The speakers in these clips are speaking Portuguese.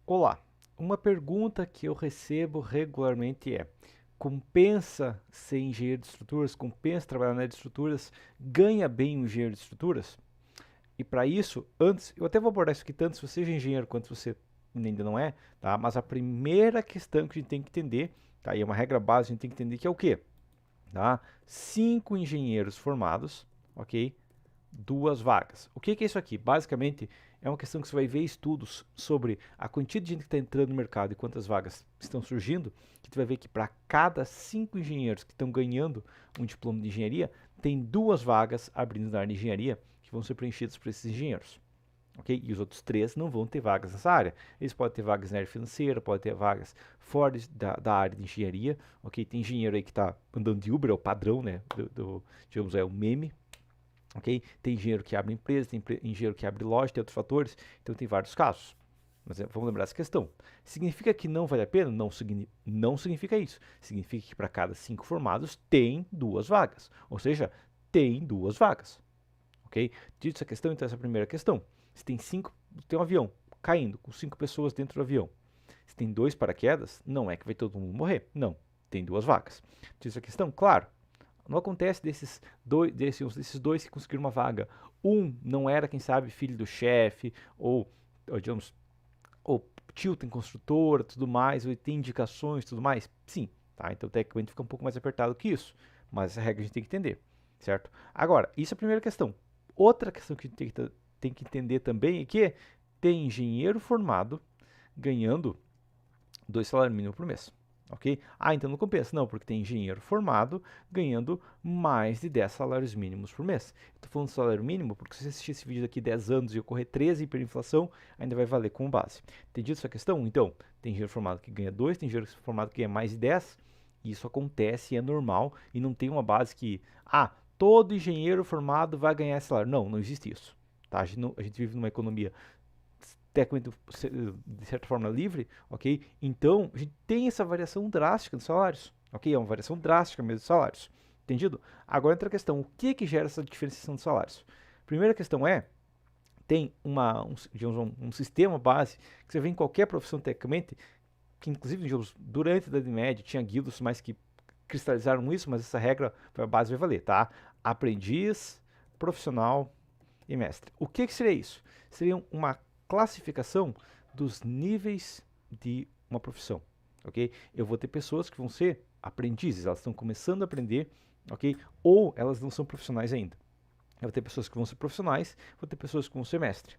Olá, uma pergunta que eu recebo regularmente é: compensa ser engenheiro de estruturas? Compensa trabalhar na área de estruturas? Ganha bem um engenheiro de estruturas? E para isso, antes, eu até vou abordar isso aqui tanto se você é engenheiro quanto se você ainda não é, tá? Mas a primeira questão que a gente tem que entender, tá? E é uma regra básica, a gente tem que entender que é o quê? Tá? 5 engenheiros formados, ok? 2 vagas. O que é isso aqui? Basicamente, é uma questão que você vai ver estudos sobre a quantidade de gente que está entrando no mercado e quantas vagas estão surgindo, que você vai ver que para cada 5 engenheiros que estão ganhando um diploma de engenharia, tem 2 vagas abrindo na área de engenharia que vão ser preenchidas por esses engenheiros. Okay? E os outros 3 não vão ter vagas nessa área. Eles podem ter vagas na área financeira, podem ter vagas fora da área de engenharia. Okay? Tem engenheiro aí que está andando de Uber, é o padrão, né? Digamos, é o meme. Okay? Tem engenheiro que abre empresa, tem engenheiro que abre loja, tem outros fatores, então tem vários casos. Mas vamos lembrar essa questão. Significa que não vale a pena? Não significa isso. Significa que para cada 5 formados tem 2 vagas. Ou seja, tem 2 vagas. Ok? Dito essa questão, então essa é a primeira questão. Se tem tem um avião caindo com 5 pessoas dentro do avião. Se tem 2 paraquedas, não é que vai todo mundo morrer. Não. Tem 2 vagas. Dito essa questão, claro, não acontece desses dois que conseguiram uma vaga. Um não era, quem sabe, filho do chefe, ou digamos, ou tio tem construtora, tudo mais, ou tem indicações, tudo mais. Sim, tá? Então, tecnicamente, fica um pouco mais apertado que isso. Mas essa regra a gente tem que entender, certo? Agora, isso é a primeira questão. Outra questão que a gente tem que entender também é que tem engenheiro formado ganhando 2 salários mínimos por mês. Ok? Ah, então não compensa. Não, porque tem engenheiro formado ganhando mais de 10 salários mínimos por mês. Estou falando de salário mínimo porque se você assistir esse vídeo daqui 10 anos e ocorrer 13 hiperinflação, ainda vai valer como base. Entendido essa questão? Então, tem engenheiro formado que ganha 2, tem engenheiro formado que ganha mais de 10. E isso acontece, é normal e não tem uma base que, todo engenheiro formado vai ganhar esse salário. Não, não existe isso. Tá? A gente vive numa economia tecnicamente, de certa forma, livre, ok? Então, a gente tem essa variação drástica dos salários, ok? É uma variação drástica mesmo dos salários, entendido? Agora entra a questão, o que que gera essa diferenciação dos salários? Primeira questão é, tem digamos, um sistema base que você vê em qualquer profissão tecnicamente, que inclusive, digamos, durante a Idade Média tinha guildas mais que cristalizaram isso, mas essa regra, a base vai valer, tá? Aprendiz, profissional e mestre. O que que seria isso? Seria uma classificação dos níveis de uma profissão, ok? Eu vou ter pessoas que vão ser aprendizes, elas estão começando a aprender, ok? Ou elas não são profissionais ainda. Eu vou ter pessoas que vão ser profissionais, vou ter pessoas que vão ser mestre,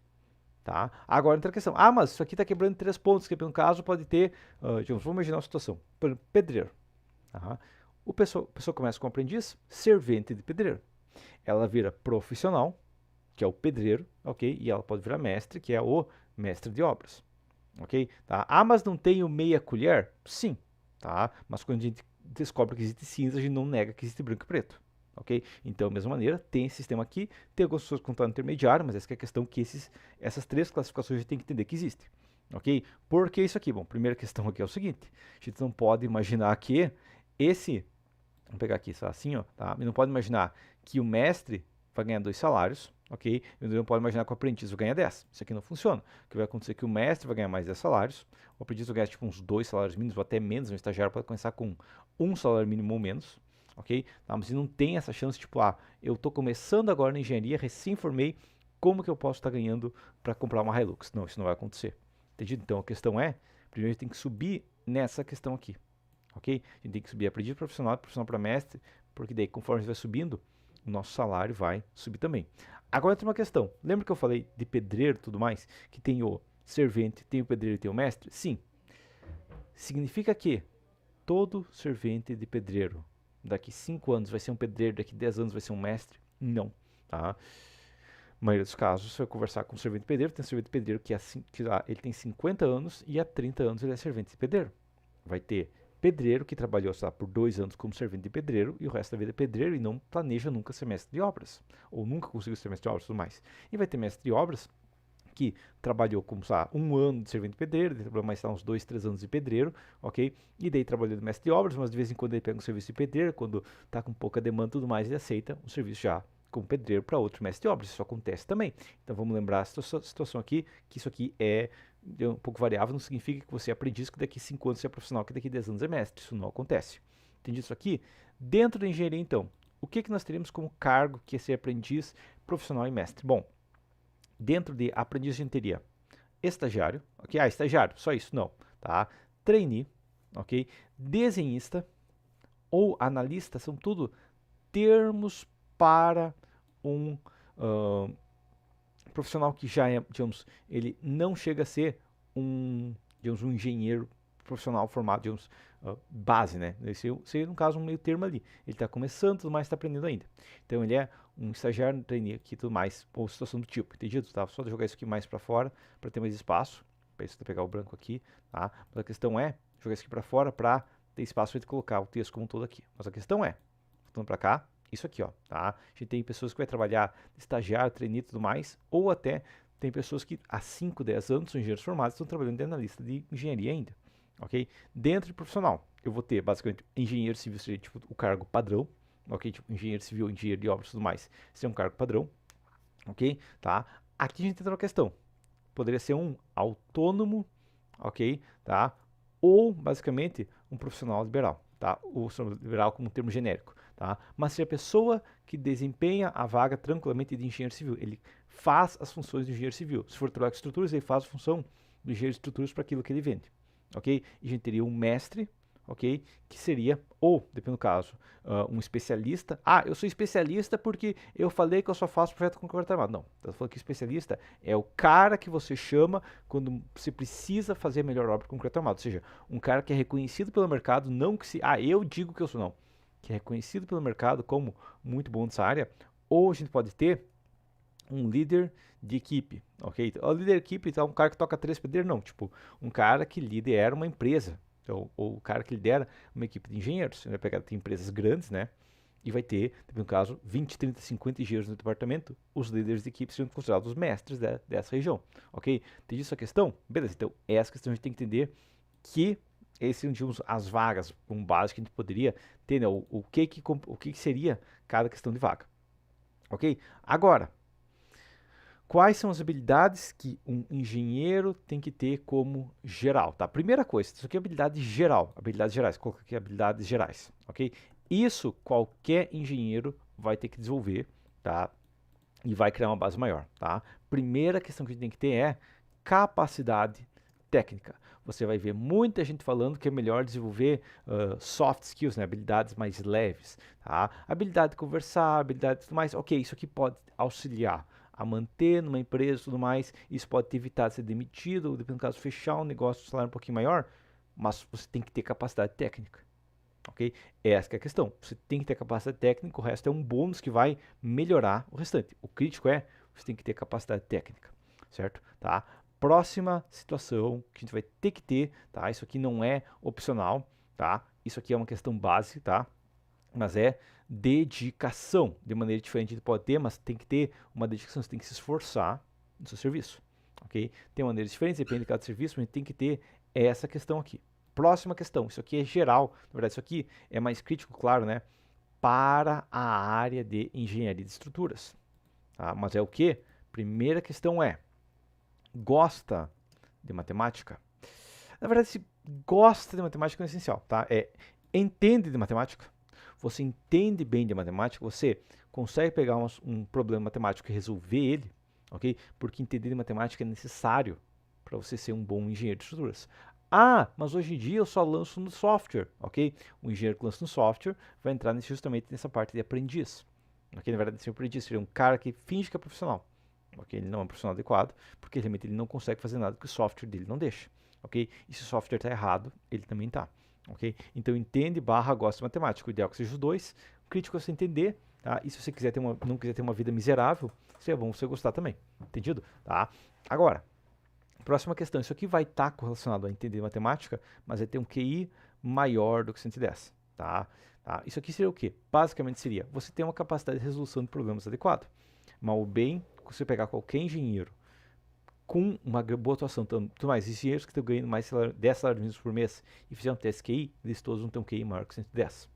tá? Agora entra a questão, mas isso aqui está quebrando 3 pontos, que no caso pode ter, digamos, vamos imaginar uma situação, pedreiro, tá? A pessoa começa como aprendiz, servente de pedreiro. Ela vira profissional, que é o pedreiro, ok? E ela pode virar mestre, que é o mestre de obras, ok? Tá? Mas não tem o meia colher? Sim, tá? Mas quando a gente descobre que existe cinza, a gente não nega que existe branco e preto, ok? Então, da mesma maneira, tem esse sistema aqui, tem algumas pessoas que estão no intermediário, mas essa é a questão que essas 3 classificações a gente tem que entender que existem, ok? Por que isso aqui? Bom, primeira questão aqui é o seguinte, a gente não pode imaginar que vamos pegar aqui só assim, ó, tá? A gente não pode imaginar que o mestre vai ganhar 2 salários, ok? Eu não pode imaginar que o aprendiz vai ganhar 10. Isso aqui não funciona. O que vai acontecer é que o mestre vai ganhar mais 10 salários, o aprendiz vai ganhar tipo uns 2 salários mínimos ou até menos, um estagiário pode começar com um salário mínimo ou menos, ok? Tá? Mas não tem essa chance, tipo, eu estou começando agora na engenharia, recém-formei, como que eu posso estar ganhando para comprar uma Hilux? Não, isso não vai acontecer. Entendido? Então a questão é, primeiro a gente tem que subir nessa questão aqui, ok? A gente tem que subir aprendiz profissional para mestre, porque daí conforme a gente vai subindo, o nosso salário vai subir também. Agora tem uma questão. Lembra que eu falei de pedreiro e tudo mais? Que tem o servente, tem o pedreiro e tem o mestre? Sim. Significa que todo servente de pedreiro daqui 5 anos vai ser um pedreiro, daqui 10 anos vai ser um mestre? Não. Tá? Na maioria dos casos, você vai conversar com um servente de pedreiro, tem um servente de pedreiro ele tem 50 anos e há 30 anos ele é servente de pedreiro. Vai ter pedreiro que trabalhou por 2 anos como servente de pedreiro e o resto da vida é pedreiro e não planeja nunca ser mestre de obras, ou nunca conseguiu ser mestre de obras e tudo mais. E vai ter mestre de obras que trabalhou como 1 ano de servente de pedreiro, trabalhou mais uns 2, 3 anos de pedreiro, ok? E daí trabalhou de mestre de obras, mas de vez em quando ele pega um serviço de pedreiro, quando está com pouca demanda e tudo mais, ele aceita um serviço já como pedreiro para outro mestre de obras. Isso acontece também. Então vamos lembrar a situação aqui, que isso aqui é é um pouco variável, não significa que você é aprendiz, que daqui 5 anos você é profissional, que daqui 10 anos é mestre. Isso não acontece. Entendi isso aqui? Dentro da engenharia, então, o que nós teríamos como cargo que é ser aprendiz, profissional e mestre? Bom, dentro de aprendiz a gente teria estagiário, ok? Estagiário, só isso, não, tá? Trainee, ok? Desenhista ou analista, são tudo termos para um profissional que já é, digamos, ele não chega a ser digamos, um engenheiro profissional formado, digamos, base, né? Esse seria, no caso, um meio termo ali. Ele está começando, tudo mais, está aprendendo ainda. Então, ele é um estagiário, trainee aqui, tudo mais, ou situação do tipo, entendido? Tá? Só jogar isso aqui mais para fora, para ter mais espaço. Para isso, pegar o branco aqui, tá? Mas a questão é jogar isso aqui para fora para ter espaço para colocar o texto como um todo aqui. Mas a questão é, voltando para cá, isso aqui, ó, tá? A gente tem pessoas que vai trabalhar estagiário, trainee e tudo mais, ou até tem pessoas que há 5, 10 anos são engenheiros formados e estão trabalhando de analista de engenharia ainda, ok? Dentro de profissional, eu vou ter basicamente engenheiro civil, seria tipo o cargo padrão, ok? Tipo engenheiro civil, engenheiro de obras e tudo mais, seria um cargo padrão, ok? Tá? Aqui a gente entra uma questão, poderia ser um autônomo, ok? Tá? Ou basicamente um profissional liberal, tá? O liberal como um termo genérico. Tá? Mas se a pessoa que desempenha a vaga tranquilamente de engenheiro civil, ele faz as funções do engenheiro civil. Se for trabalhar com estruturas, ele faz a função do engenheiro de estruturas para aquilo que ele vende. Ok? E a gente teria um mestre, ok? Que seria, ou, dependendo do caso, um especialista. Ah, eu sou especialista porque eu falei que eu só faço projeto com concreto armado. Não, eu tô falando que especialista é o cara que você chama quando você precisa fazer a melhor obra com concreto armado. Ou seja, um cara que é reconhecido pelo mercado, não que se, eu digo que eu sou, não. Que é reconhecido pelo mercado como muito bom nessa área, ou a gente pode ter um líder de equipe, ok? O líder de equipe é um cara que toca 3 pedreiros, não, tipo, um cara que lidera uma empresa, ou o cara que lidera uma equipe de engenheiros. Você vai pegar, tem empresas grandes, né? E vai ter, no caso, 20, 30, 50 engenheiros no departamento, os líderes de equipe são considerados os mestres dessa região, ok? Entendi essa questão? Beleza, então essa questão a gente tem que entender que esses são as vagas com base que a gente poderia ter, né? O que seria cada questão de vaga, ok? Agora, quais são as habilidades que um engenheiro tem que ter como geral, tá? Primeira coisa, isso aqui é habilidade geral, habilidades gerais, coloca aqui habilidades gerais, ok? Isso qualquer engenheiro vai ter que desenvolver, tá? E vai criar uma base maior, tá? Primeira questão que a gente tem que ter é capacidade técnica. Você vai ver muita gente falando que é melhor desenvolver soft skills, né? Habilidades mais leves, tá? Habilidade de conversar, habilidade de tudo mais. Ok, isso aqui pode auxiliar a manter numa empresa e tudo mais. Isso pode te evitar de ser demitido, ou, dependendo do caso, fechar um negócio, um salário um pouquinho maior, mas você tem que ter capacidade técnica. Ok? Essa que é a questão. Você tem que ter capacidade técnica, o resto é um bônus que vai melhorar o restante. O crítico é, você tem que ter capacidade técnica, certo? Tá? Próxima situação que a gente vai ter que ter, tá? Isso aqui não é opcional, tá? Isso aqui é uma questão base, tá? Mas é dedicação. De maneira diferente a gente pode ter, mas tem que ter uma dedicação, você tem que se esforçar no seu serviço, ok? Tem maneiras diferentes, depende de cada serviço, mas a gente tem que ter essa questão aqui. Próxima questão, isso aqui é geral, na verdade isso aqui é mais crítico, claro, né, para a área de engenharia de estruturas, tá? Mas é o que? Primeira questão é, gosta de matemática? Na verdade, se gosta de matemática é essencial, tá? Entende de matemática? Você entende bem de matemática? Você consegue pegar um problema matemático e resolver ele, ok? Porque entender de matemática é necessário para você ser um bom engenheiro de estruturas. Ah, mas hoje em dia eu só lanço no software, ok? O engenheiro que lança no software vai entrar justamente nessa parte de aprendiz. Ok? Na verdade, ser aprendiz seria um cara que finge que é profissional. Ok? Ele não é um profissional adequado, porque realmente ele não consegue fazer nada que o software dele não deixa. Ok? E se o software está errado, ele também está. Ok? Então entende barra gosta de matemática. O ideal é que seja os dois. O crítico é você entender, tá? E se você quiser não quiser ter uma vida miserável, seria bom você gostar também. Entendido? Tá? Agora, próxima questão, isso aqui vai estar correlacionado a entender matemática, mas vai ter um QI maior do que 110, tá? Isso aqui seria o quê? Basicamente seria, você ter uma capacidade de resolução de problemas adequada. Mal ou bem, se você pegar qualquer engenheiro com uma boa atuação, tudo mais, engenheiros que estão ganhando mais 10 salários mínimos por mês e fizeram um teste QI, eles todos vão ter um QI maior que 110.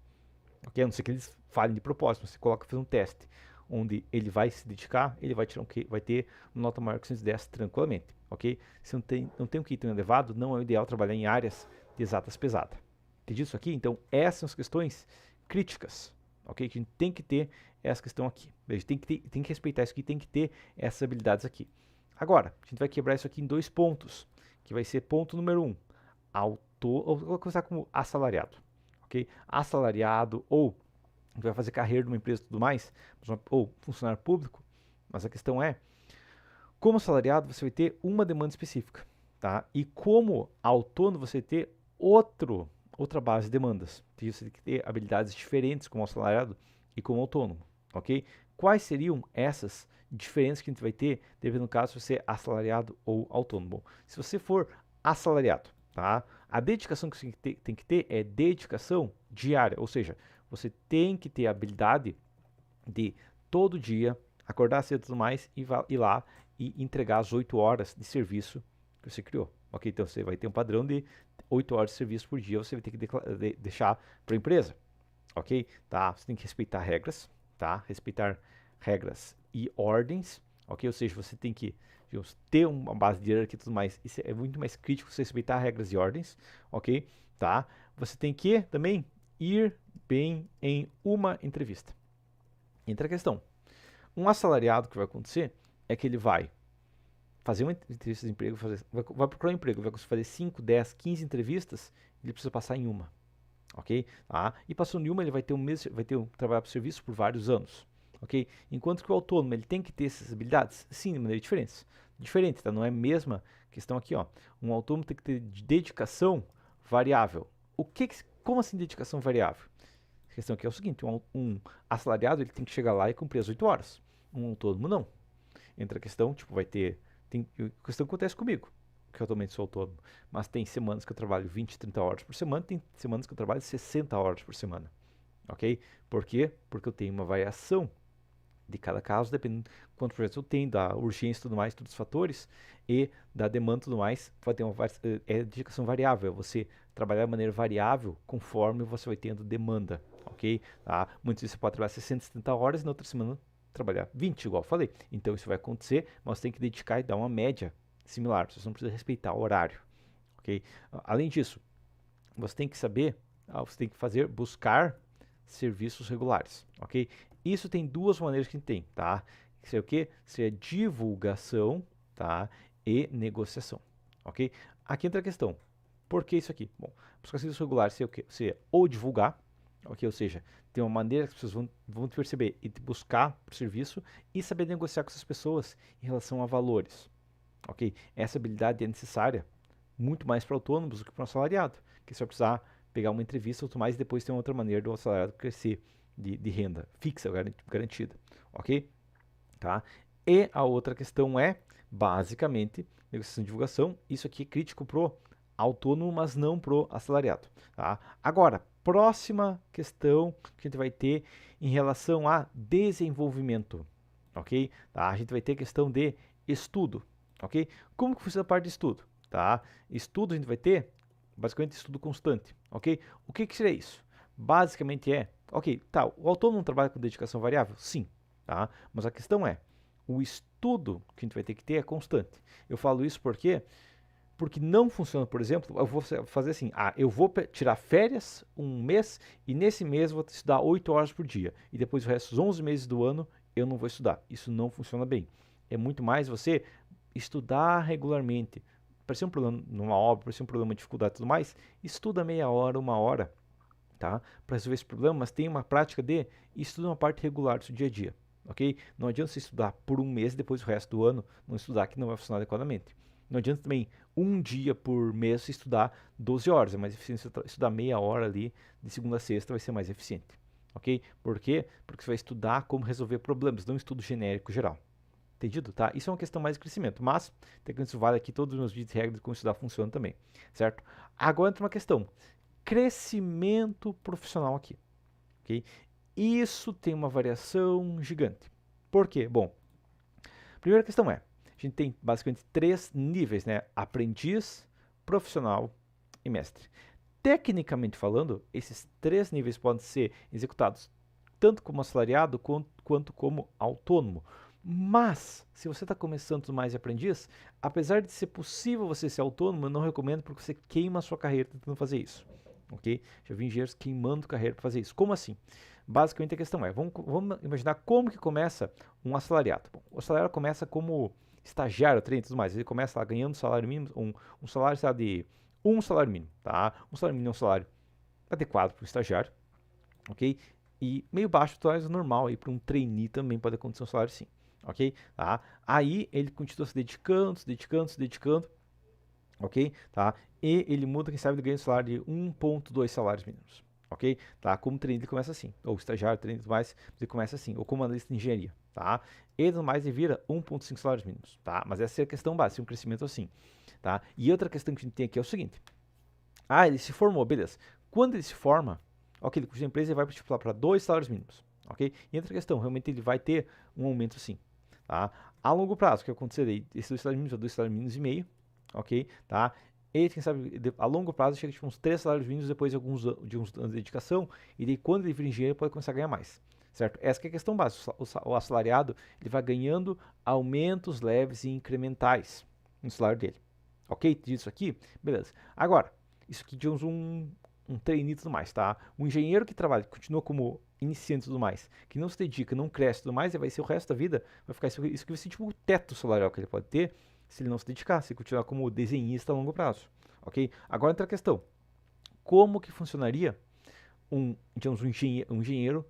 Ok? A não ser que eles falem de propósito, você coloca fazer um teste. onde ele vai se dedicar, ele vai tirar vai ter uma nota maior que 110 tranquilamente, ok? Se não tem um QI tão elevado, não é o ideal trabalhar em áreas de exatas pesadas. Entendi isso aqui? Então, essas são as questões críticas, ok? Que a gente tem que ter essa questão aqui. A gente tem que respeitar isso aqui, tem que ter essas habilidades aqui. Agora, a gente vai quebrar isso aqui em 2 pontos, que vai ser ponto número 1, vou começar como assalariado, ok? Assalariado ou a gente vai fazer carreira numa empresa e tudo mais, ou funcionário público, mas a questão é, como assalariado você vai ter uma demanda específica, tá? E como autônomo você vai ter outra base de demandas. Então, você tem que ter habilidades diferentes como assalariado e como autônomo, ok? Quais seriam essas diferenças que a gente vai ter, dependendo do caso se você é assalariado ou autônomo? Se você for assalariado, tá? A dedicação que você tem que ter é dedicação diária, ou seja, você tem que ter a habilidade de todo dia acordar cedo e tudo mais e ir lá e entregar as 8 horas de serviço que você criou. Ok? Então você vai ter um padrão de 8 horas de serviço por dia, você vai ter que deixar para a empresa. Ok? Tá? Você tem que respeitar regras, tá? Respeitar regras e ordens, ok? Ou seja, você tem que, digamos, ter uma base de hierarquia e tudo mais. Isso é muito mais crítico, você respeitar regras e ordens, ok? Tá? Você tem que também ir bem em uma entrevista. Entra a questão. Um assalariado, que vai acontecer é que ele vai fazer uma entrevista de emprego, vai procurar um emprego, vai fazer 5, 10, 15 entrevistas, ele precisa passar em uma, ok? Tá? E passando em uma, ele vai ter trabalhar para o serviço por vários anos, ok? Enquanto que o autônomo, ele tem que ter essas habilidades, sim, de maneira diferente, tá? Não é a mesma questão aqui, ó. Um autônomo tem que ter dedicação variável. Como assim dedicação variável? A questão aqui é o seguinte, um assalariado, ele tem que chegar lá e cumprir as 8 horas. Um autônomo, não. Entra a questão, tipo, a questão que acontece comigo, que eu atualmente sou autônomo, mas tem semanas que eu trabalho 20, 30 horas por semana, tem semanas que eu trabalho 60 horas por semana, ok? Por quê? Porque eu tenho uma variação de cada caso, dependendo de quantos projetos eu tenho, da urgência e tudo mais, todos os fatores, e da demanda e tudo mais, vai ter dedicação variável, você trabalhar de maneira variável conforme você vai tendo demanda, ok? Tá? Muitas vezes você pode trabalhar 60, 70 horas e na outra semana trabalhar 20, igual eu falei. Então isso vai acontecer, mas você tem que dedicar e dar uma média similar, você não precisa respeitar o horário, ok? Além disso, você tem que saber, você tem que buscar serviços regulares, ok? Isso tem 2 maneiras que a gente tem, tá? Isso é o que? Isso é divulgação, tá? E negociação, ok? Aqui entra a questão, por que isso aqui? Bom, buscar serviços regulares é o que? Você ou divulgar, ok? Ou seja, tem uma maneira que as pessoas vão te perceber e te buscar o serviço e saber negociar com essas pessoas em relação a valores, ok? Essa habilidade é necessária muito mais para autônomos do que para um assalariado, que você vai precisar pegar uma entrevista ou tudo mais e depois ter uma outra maneira do assalariado crescer de renda fixa, garantida, ok? Tá? E a outra questão é, basicamente, negociação de divulgação. Isso aqui é crítico pro autônomo, mas não pro assalariado. Tá? Agora, próxima questão que a gente vai ter em relação a desenvolvimento, ok? Tá? A gente vai ter questão de estudo, ok? Como que funciona a parte de estudo? Tá? Estudo a gente vai ter, basicamente, estudo constante, ok? O que seria isso? Basicamente ok, tá, o autônomo trabalha com dedicação variável? Sim, tá? Mas a questão é, o estudo que a gente vai ter que ter é constante. Eu falo isso porque não funciona, por exemplo, eu vou fazer assim, eu vou tirar férias um mês e nesse mês eu vou estudar 8 horas por dia e depois o resto dos 11 meses do ano eu não vou estudar. Isso não funciona bem. É muito mais você estudar regularmente. Parecia um problema numa obra, parecia um problema de dificuldade e tudo mais, estuda meia hora, 1 hora, tá? Para resolver esse problema, mas tem uma prática de estuda uma parte regular do seu dia a dia, ok? Não adianta você estudar por um mês e depois o resto do ano não estudar, que não vai funcionar adequadamente. Não adianta também um dia por mês você estudar 12 horas, é mais eficiente você estudar meia hora ali de segunda a sexta, vai ser mais eficiente, ok? Por quê? Porque você vai estudar como resolver problemas, não estudo genérico geral. Entendido? Tá? Isso é uma questão mais de crescimento, mas tem que isso vale aqui todos os meus vídeos de regra de como estudar funciona também, certo? Agora entra uma questão, crescimento profissional aqui, ok? Isso tem uma variação gigante. Por quê? Bom, a primeira questão a gente tem basicamente 3 níveis, né? Aprendiz, profissional e mestre. Tecnicamente falando, esses 3 níveis podem ser executados tanto como assalariado quanto como autônomo. Mas, se você está começando tudo mais de aprendiz, apesar de ser possível você ser autônomo, eu não recomendo porque você queima a sua carreira tentando fazer isso. Ok? Já vi engenheiros queimando carreira para fazer isso. Como assim? Basicamente a questão é, vamos imaginar como que começa um assalariado. Bom, o assalariado começa como estagiário, treino e tudo mais. Ele começa lá ganhando salário mínimo, um salário, sei lá, de um salário mínimo, tá? Um salário mínimo é um salário adequado para o estagiário, ok? E meio baixo, salário normal aí para um trainee também pode acontecer um salário sim, ok? Tá? Aí ele continua se dedicando, ok? Tá? E ele muda, quem sabe ele ganha um salário de 1,2 salários mínimos, ok? Tá? Como trainee ele começa assim, ou estagiário, trainee e tudo mais, ele começa assim, ou como analista de engenharia, tá? E tudo mais ele vira 1,5 salários mínimos, tá? Mas essa é a questão básica, um crescimento assim, tá? E outra questão que a gente tem aqui é o seguinte, ele se formou, beleza. Quando ele se forma, ok, ele continua a empresa e vai para 2 salários mínimos, ok? E outra questão, realmente ele vai ter um aumento sim, tá? A longo prazo, o que acontecerá? Esses 2 salários mínimos, 2 salários mínimos e meio, ok? Tá? E quem sabe, a longo prazo chega tipo uns 3 salários mínimos depois de uns anos de dedicação, e daí quando ele vira engenheiro pode começar a ganhar mais, certo? Essa que é a questão básica, o assalariado ele vai ganhando aumentos leves e incrementais no salário dele, ok? Disso aqui, beleza. Agora, isso aqui digamos um trainee e tudo mais, tá? Um engenheiro que trabalha, que continua como iniciante e tudo mais, que não se dedica, não cresce e tudo mais, e vai ser o resto da vida, vai ficar isso que vai ser tipo o teto salarial que ele pode ter se ele não se dedicar, se continuar como desenhista a longo prazo, ok? Agora entra a questão, como que funcionaria digamos, um engenheiro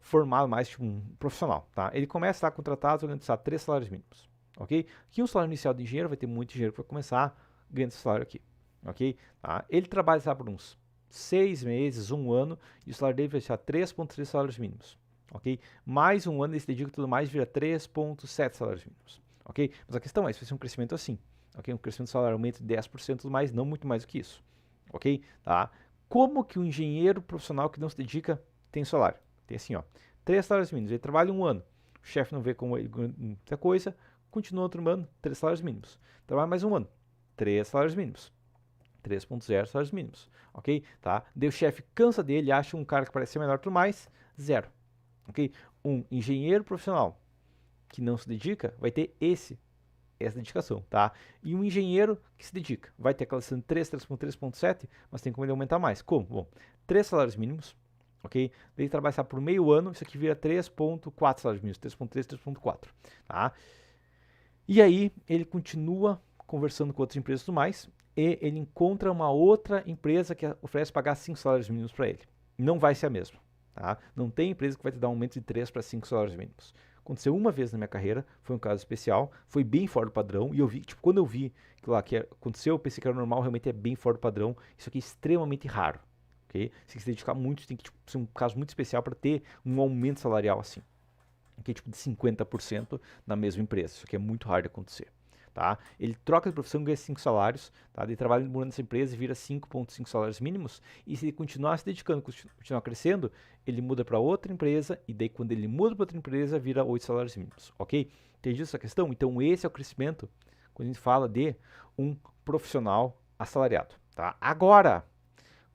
formado mais tipo um profissional, tá? Ele começa a estar contratado ganhando 3 salários mínimos, ok? Que um salário inicial de engenheiro vai ter muito engenheiro que vai começar ganhando esse salário aqui, ok? Tá? Ele trabalha por uns 6 meses, um ano, e o salário dele vai ser 3,3 salários mínimos, ok? Mais um ano ele se dedica e tudo mais, vira 3,7 salários mínimos, ok? Mas a questão é, isso vai ser um crescimento assim, ok? Um crescimento do salário aumenta de 10% mais, não muito mais do que isso, ok? Tá? Como que um engenheiro profissional que não se dedica tem salário? Tem assim, ó, 3 salários mínimos, ele trabalha um ano, o chefe não vê como ele ganha muita coisa, continua outro ano, 3 salários mínimos, trabalha mais um ano, 3 salários mínimos, 3,0 salários mínimos, ok? Tá? Daí o chefe cansa dele, acha um cara que parece ser menor tudo mais, 0, ok? Um engenheiro profissional que não se dedica vai ter essa dedicação, tá? E um engenheiro que se dedica vai ter aquela sendo 3, 3,7, mas tem como ele aumentar mais. Como? Bom, 3 salários mínimos, ok? Ele trabalha por meio ano, isso aqui vira 3,4 salários mínimos, 3,3, 3,4, tá? E aí ele continua conversando com outras empresas e tudo mais, e ele encontra uma outra empresa que oferece pagar 5 salários mínimos para ele. Não vai ser a mesma, tá? Não tem empresa que vai te dar um aumento de 3 para 5 salários mínimos. Aconteceu uma vez na minha carreira, foi um caso especial, foi bem fora do padrão, e eu vi, tipo, quando eu vi que lá que aconteceu, eu pensei que era normal, realmente é bem fora do padrão, isso aqui é extremamente raro, ok? Você tem que se dedicar muito, tem que tipo, ser um caso muito especial para ter um aumento salarial assim, ok? Tipo de 50% na mesma empresa, isso aqui é muito raro de acontecer. Tá? Ele troca de profissão e ganha 5 salários, tá? Ele trabalha nessa empresa e vira 5,5 salários mínimos, e se ele continuar se dedicando, continuar crescendo, ele muda para outra empresa, e daí quando ele muda para outra empresa, vira 8 salários mínimos, ok? Entendi essa questão? Então esse é o crescimento quando a gente fala de um profissional assalariado, tá? Agora,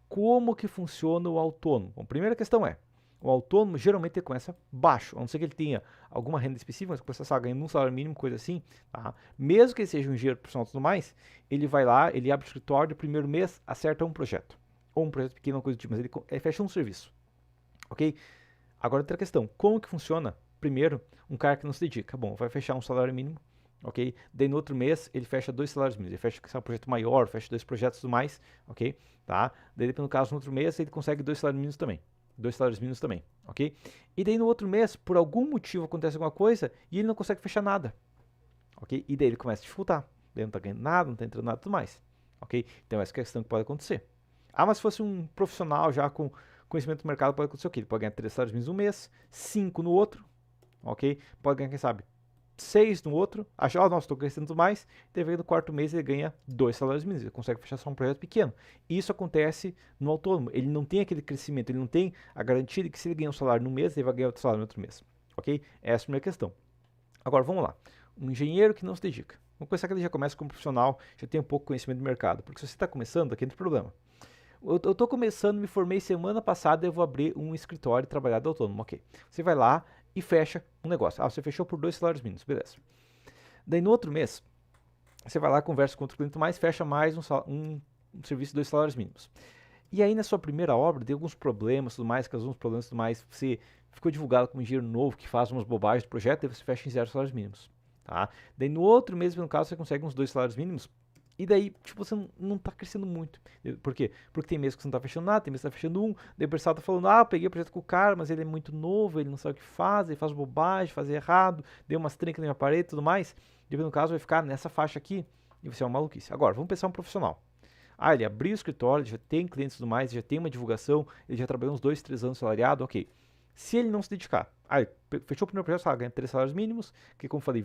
como que funciona o autônomo? Bom, a primeira questão é, o autônomo geralmente ele começa baixo, a não ser que ele tenha alguma renda específica, mas começa ganhando um salário mínimo, coisa assim, tá? Mesmo que ele seja um engenheiro profissional e tudo mais, ele vai lá, ele abre o escritório, no primeiro mês acerta um projeto, ou um projeto pequeno, coisa do tipo, mas ele fecha um serviço, ok? Agora outra questão, como que funciona? Primeiro, um cara que não se dedica, bom, vai fechar um salário mínimo, ok? Daí no outro mês ele fecha 2 salários mínimos, ele fecha um projeto maior, fecha 2 projetos e tudo mais, ok? Tá? Daí no caso no outro mês ele consegue 2 salários mínimos também. 2 salários mínimos também, ok? E daí no outro mês, por algum motivo acontece alguma coisa e ele não consegue fechar nada, ok? E daí ele começa a dificultar, daí não tá ganhando nada, não tá entrando nada e tudo mais, ok? Então essa é a questão que pode acontecer. Mas se fosse um profissional já com conhecimento do mercado, pode acontecer o quê? Ele pode ganhar 3 salários mínimos um mês, 5 no outro, ok? Pode ganhar, quem sabe, 6 no outro, acha, nossa, estou crescendo mais, daí no quarto mês ele ganha 2 salários mínimos, ele consegue fechar só um projeto pequeno. Isso acontece no autônomo, ele não tem aquele crescimento, ele não tem a garantia de que se ele ganhar um salário no mês, ele vai ganhar outro salário no outro mês, ok? Essa é a primeira questão. Agora, vamos lá, um engenheiro que não se dedica, vamos pensar que ele já começa como profissional, já tem um pouco de conhecimento do mercado, porque se você está começando, aqui tem problema. Eu tô começando, me formei semana passada, eu vou abrir um escritório e trabalhar de autônomo, ok. Você vai lá e fecha um negócio. Ah, você fechou por 2 salários mínimos, beleza. Daí no outro mês, você vai lá, conversa com outro cliente mais, fecha mais um serviço de 2 salários mínimos. E aí na sua primeira obra, deu alguns problemas, tudo mais, causou uns problemas, tudo mais, você ficou divulgado como engenheiro novo que faz umas bobagens do projeto, daí você fecha em 0 salários mínimos, tá? Daí no outro mês, no caso, você consegue uns 2 salários mínimos, e daí, tipo, você não tá crescendo muito. Por quê? Porque tem mês que você não tá fechando nada, tem mês que você tá fechando um, daí o pessoal tá falando, ah, eu peguei o projeto com o cara, mas ele é muito novo, ele não sabe o que faz, ele faz bobagem, faz errado, deu umas trincas na minha parede e tudo mais. E no caso vai ficar nessa faixa aqui, e você é uma maluquice. Agora, vamos pensar um profissional. Ah, ele abriu o escritório, já tem clientes e tudo mais, já tem uma divulgação, ele já trabalhou uns 2, 3 anos salariado, ok. Se ele não se dedicar, ele fechou o primeiro projeto, ganha 3 salários mínimos, que como falei,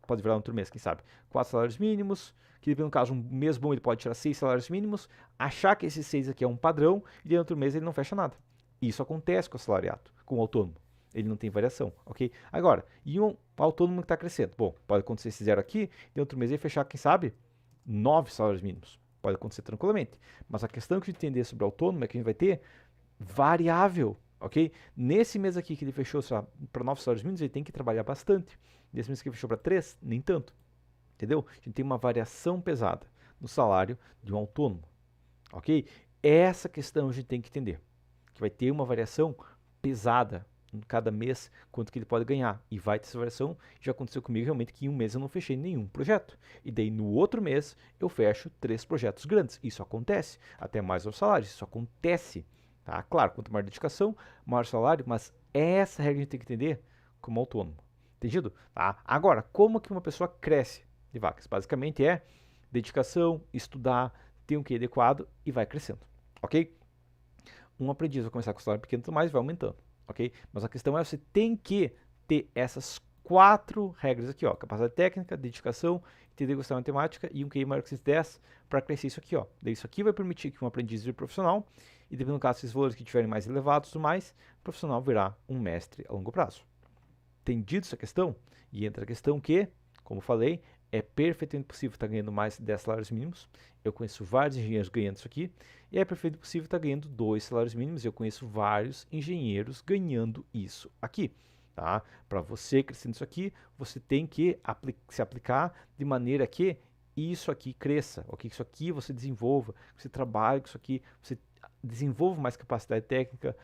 pode virar outro mês, quem sabe, 4 salários mínimos, que no caso, um mês bom ele pode tirar 6 salários mínimos, achar que esses 6 aqui é um padrão, e no outro mês ele não fecha nada. Isso acontece com o assalariado, com o autônomo. Ele não tem variação, ok? Agora, e um autônomo que está crescendo? Bom, pode acontecer esse zero aqui, e no outro mês ele fechar, quem sabe, 9 salários mínimos. Pode acontecer tranquilamente. Mas a questão que a gente entender sobre o autônomo é que a gente vai ter variável, ok? Nesse mês aqui que ele fechou para 9 salários mínimos, ele tem que trabalhar bastante. Nesse mês que ele fechou para 3, nem tanto. Entendeu? A gente tem uma variação pesada no salário de um autônomo, ok? Essa questão a gente tem que entender. Que vai ter uma variação pesada em cada mês, quanto que ele pode ganhar. E vai ter essa variação. Já aconteceu comigo realmente que em um mês eu não fechei nenhum projeto. E daí no outro mês eu fecho 3 projetos grandes. Isso acontece. Até mais aos salários. Isso acontece. Tá? Claro, quanto maior dedicação, maior salário, mas essa regra a gente tem que entender como autônomo. Entendido? Tá? Agora, como que uma pessoa cresce de vacas? Basicamente é dedicação, estudar, ter um QI adequado e vai crescendo. Ok? Um aprendiz vai começar com salário pequeno e tudo mais, vai aumentando, ok? Mas a questão é, você tem que ter essas 4 regras aqui, ó, capacidade técnica, dedicação, entender gostar de matemática e um QI maior que 110 para crescer isso aqui, ó. Daí isso aqui vai permitir que um aprendiz vire profissional e dependendo do caso, se esses valores que estiverem mais elevados e tudo mais, o profissional virá um mestre a longo prazo. Entendido essa questão? E entra a questão que, como falei, é perfeitamente possível estar ganhando mais de 10 salários mínimos. Eu conheço vários engenheiros ganhando isso aqui. E é perfeitamente possível estar ganhando 2 salários mínimos. Eu conheço vários engenheiros ganhando isso aqui. Tá? Para você crescendo isso aqui, você tem que se aplicar de maneira que isso aqui cresça, ok? Que isso aqui você desenvolva, que você trabalhe com isso aqui, você desenvolva mais capacidade técnica,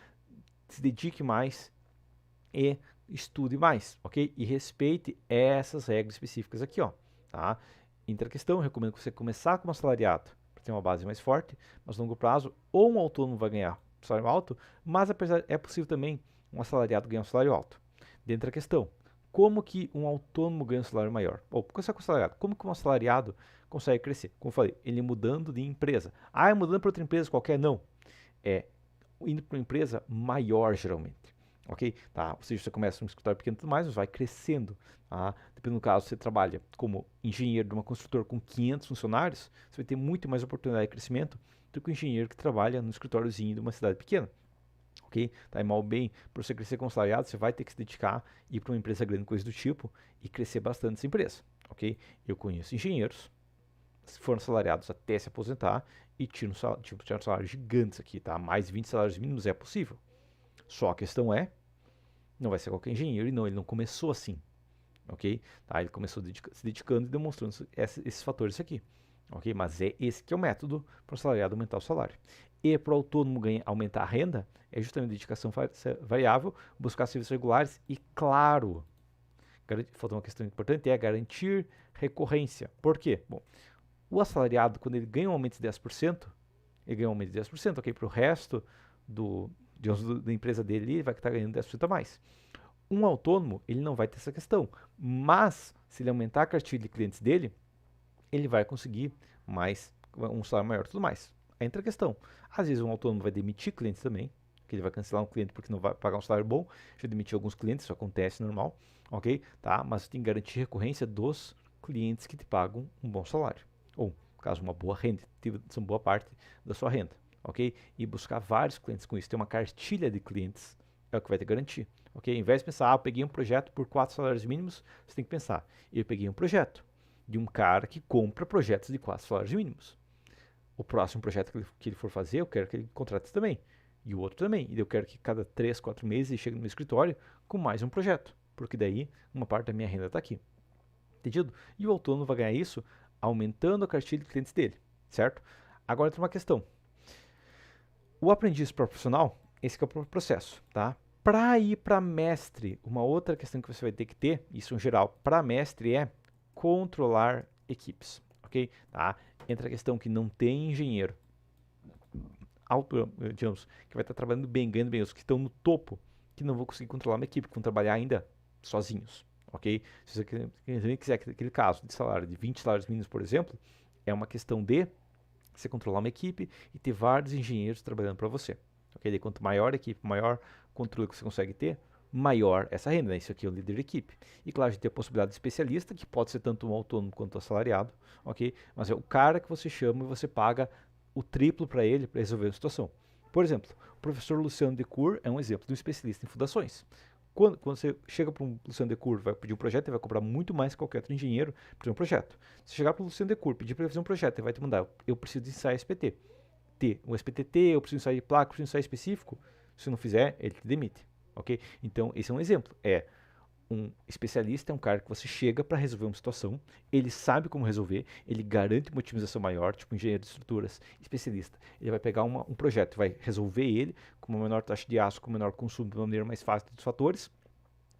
se dedique mais e estude mais, ok? E respeite essas regras específicas aqui, ó, tá? Outra questão, eu recomendo que você começar como assalariado para ter uma base mais forte, mas no longo prazo, ou um autônomo vai ganhar um salário alto, mas apesar é possível também um assalariado ganhar um salário alto. Dentro da questão, como que um autônomo ganha um salário maior? Ou começar com o assalariado, como que um assalariado consegue crescer? Como eu falei, ele mudando de empresa. Ah, é mudando para outra empresa qualquer? Não. É indo para uma empresa maior geralmente. Ok? Tá? Ou seja, você começa um escritório pequeno e tudo mais, mas vai crescendo. Tá? Dependendo do caso, você trabalha como engenheiro de uma construtora com 500 funcionários, você vai ter muito mais oportunidade de crescimento do que o engenheiro que trabalha no escritóriozinho de uma cidade pequena. Ok? Tá? E mal bem, para você crescer como salariado, você vai ter que se dedicar, ir para uma empresa grande, coisa do tipo, e crescer bastante essa empresa. Ok? Eu conheço engenheiros, foram salariados até se aposentar e tiram salários gigantes aqui, tá? Mais de 20 salários mínimos é possível. Só a questão é, não vai ser qualquer engenheiro, e não, ele não começou assim, ok? Tá? Ele começou se dedicando e demonstrando esses fatores aqui, ok? Mas é esse que é o método para o salariado aumentar o salário. E para o autônomo aumentar a renda, é justamente dedicação variável, buscar serviços regulares e, claro, falta uma questão importante, é garantir recorrência. Por quê? Bom, o assalariado, quando ele ganha um aumento de 10%, ele ganha um aumento de 10%, ok? Para o resto da empresa dele, ele vai estar ganhando 10% a mais. Um autônomo, ele não vai ter essa questão, mas se ele aumentar a cartilha de clientes dele, ele vai conseguir um salário maior e tudo mais. Aí entra a questão. Às vezes um autônomo vai demitir clientes também, que ele vai cancelar um cliente porque não vai pagar um salário bom, já demitiu alguns clientes, isso acontece normal, ok? Tá? Mas tem que garantir recorrência dos clientes que te pagam um bom salário. Ou, caso uma boa renda, são boa parte da sua renda, ok? E buscar vários clientes com isso, ter uma cartilha de clientes é o que vai te garantir, ok? Em vez de pensar, eu peguei um projeto por 4 salários mínimos, você tem que pensar, eu peguei um projeto de um cara que compra projetos de 4 salários mínimos. o próximo projeto que ele for fazer, eu quero que ele contrate também. E o outro também. E eu quero que cada 3, 4 meses ele chegue no meu escritório com mais um projeto. Porque daí uma parte da minha renda está aqui. Entendido? E o autônomo vai ganhar isso aumentando a cartilha de clientes dele. Certo? Agora tem uma questão. O aprendiz profissional, esse que é o processo, tá? Para ir para mestre, uma outra questão que você vai ter que ter, isso em geral, para mestre é controlar equipes, ok? Tá? Entra a questão que não tem engenheiro, digamos, que vai estar trabalhando bem, ganhando bem, os que estão no topo, que não vão conseguir controlar uma equipe, que vão trabalhar ainda sozinhos, ok? Se você quiser aquele caso de salário de 20 salários mínimos, por exemplo, é uma questão de você controlar uma equipe e ter vários engenheiros trabalhando para você. Okay? Daí, quanto maior a equipe, maior controle que você consegue ter, maior essa renda. Né? Isso aqui é o líder de equipe. E claro, a gente tem a possibilidade de especialista, que pode ser tanto um autônomo quanto um assalariado, ok? Mas é o cara que você chama e você paga o triplo para ele para resolver a situação. Por exemplo, o professor Luciano Decour é um exemplo de um especialista em fundações. Quando você chega para um Luciano Decour, vai pedir um projeto, ele vai cobrar muito mais que qualquer outro engenheiro para fazer um projeto. Se chegar para o Luciano Decour, pedir para ele fazer um projeto, ele vai te mandar, eu preciso de ensaio SPT. Um SPTT, eu preciso de ensaio de placa, eu preciso de ensaio específico. Se não fizer, ele te demite. Ok? Então, esse é um exemplo. Um especialista é um cara que você chega para resolver uma situação, ele sabe como resolver, ele garante uma otimização maior, tipo engenheiro de estruturas, especialista. Ele vai pegar um projeto, vai resolver ele com uma menor taxa de aço, com menor consumo, de uma maneira mais fácil dos fatores,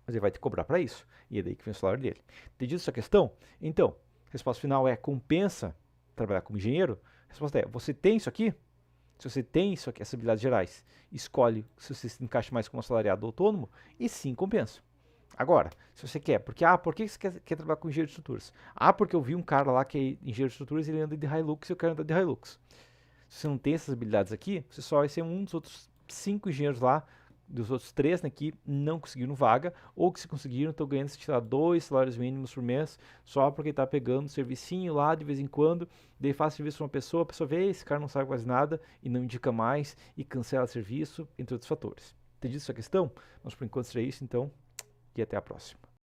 mas ele vai te cobrar para isso. E é daí que vem o salário dele. Entendido essa questão? Então, a resposta final é: compensa trabalhar como engenheiro? A resposta é: você tem isso aqui? Se você tem isso aqui, essas habilidades gerais, escolhe se você se encaixa mais como assalariado ou autônomo, e sim, compensa. Agora, se você quer, por que você quer trabalhar com engenheiro de estruturas? Porque eu vi um cara lá que é engenheiro de estruturas e ele anda de Hilux e eu quero andar de Hilux. Se você não tem essas habilidades aqui, você só vai ser um dos outros 5 engenheiros lá, dos outros 3, né, que não conseguiram vaga, ou que se conseguiram estão ganhando, se tirar 2 salários mínimos por mês, só porque está pegando servicinho lá de vez em quando, daí faz serviço para uma pessoa, a pessoa vê, esse cara não sabe quase nada, e não indica mais, e cancela serviço, entre outros fatores. Entendido essa questão? Mas por enquanto é isso, então, e até a próxima.